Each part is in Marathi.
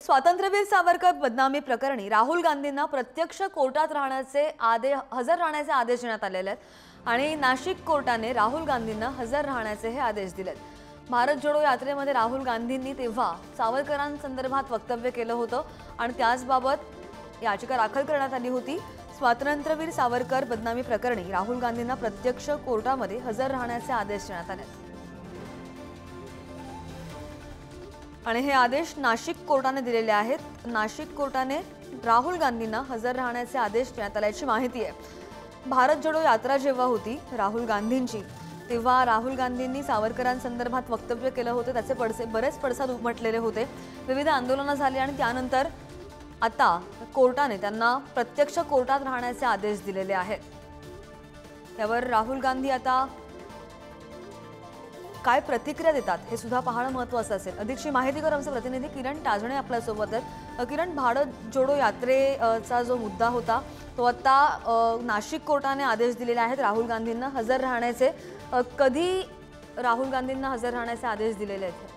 स्वातंत्र्यवीर सावरकर बदनामी प्रकरणी राहुल गांधींना प्रत्यक्ष कोर्टात हजर राहण्याचे आदेश देण्यात आलेले आहेत आणि नाशिक कोर्टाने राहुल गांधींना हजर राहण्याचे हे आदेश दिलेत। भारत जोडो यात्रेमध्ये राहुल गांधींनी तेव्हा सावरकरांसंदर्भात वक्तव्य केलं होतं आणि त्याचबाबत याचिका दाखल करण्यात आली होती। स्वातंत्र्यवीर सावरकर बदनामी प्रकरणी राहुल गांधींना प्रत्यक्ष कोर्टामध्ये हजर राहण्याचे आदेश देण्यात आले आणि हे आदेश नाशिक कोर्टाने दिलेले आहेत। नाशिक कोर्टाने राहुल गांधींना हजर राहण्याचे आदेश देण्यात आल्याची माहिती आहे। भारत जोडो यात्रा जेव्हा होती राहुल गांधींची तेव्हा राहुल गांधींनी सावरकरांसंदर्भात वक्तव्य केलं होतं, त्याचे बरेच पडसाद उमटलेले होते, विविध आंदोलनं झाली आणि त्यानंतर आता कोर्टाने त्यांना प्रत्यक्ष कोर्टात राहण्याचे आदेश दिलेले आहेत। यावर राहुल गांधी आता काय प्रतिक्रिया देतात हे सुद्धा पाहणं महत्त्वाचं असेल। अधिकची माहिती कर आमचे प्रतिनिधी किरण टाजणे आपल्या सोबत आहेत। किरण, भारत जोडो यात्रेचा जो मुद्दा होता तो आता नाशिक कोर्टाने आदेश दिलेले आहेत राहुल गांधींना हजर राहण्याचे। कधी राहुल गांधींना हजर राहण्याचे आदेश दिलेले आहेत?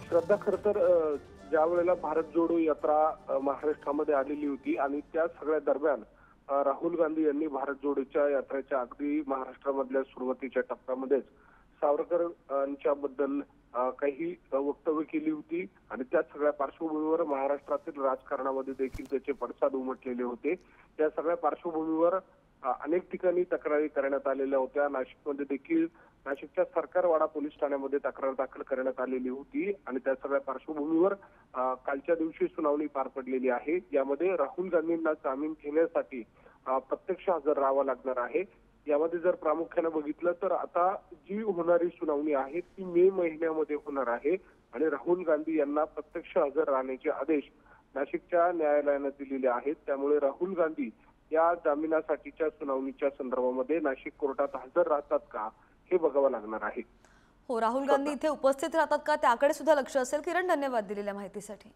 श्रद्धा, खरं तर ज्या वेळेला भारत जोडो यात्रा महाराष्ट्रामध्ये आलेली होती आणि त्या सगळ्या दरम्यान राहुल गांधी यांनी भारत जोडोच्या यात्रेच्या अगदी महाराष्ट्रामधल्या सुरुवातीच्या टप्प्यामध्येच सावरकरांच्या बद्दल काही वक्तव्य केली होती आणि त्या सगळ्या पार्श्वभूमीवर महाराष्ट्रातील राजकारणामध्ये देखील त्याचे पडसाद उमटलेले होते। त्या सगळ्या पार्श्वभूमीवर अनेक ठिकाणी तक्रारी करण्यात आलेल्या होत्या। नाशिकमध्ये देखील नाशिकच्या सरकारवाडा पोलीस ठाण्यामध्ये तक्रार दाखल करण्यात आलेली होती आणि त्या सगळ्या पार्श्वभूमीवर कालच्या दिवशी सुनावणी पार पडलेली आहे। यामध्ये राहुल गांधींना जामीन घेण्यासाठी प्रत्यक्ष हजर राहावं लागणार आहे। यामध्ये जर प्रामुख्याने बघितलं तर आता जी होणारी सुनावणी आहे ती मे महिन्यामध्ये होणार आहे आणि राहुल गांधी यांना प्रत्यक्ष हजर राहण्याचे आदेश नाशिकच्या न्यायालयाने दिलेले आहेत। त्यामुळे राहुल गांधी या जामिनासाठीच्या सुनावणीच्या संदर्भामध्ये नाशिक कोर्टात हजर राहतात का हे बघावं लागणार आहे। हो, राहुल गांधी इथे उपस्थित राहतात का त्याकडे सुद्धा लक्ष असेल। किरण, धन्यवाद दिलेल्या माहितीसाठी।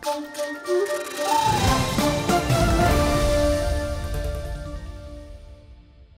Thank you.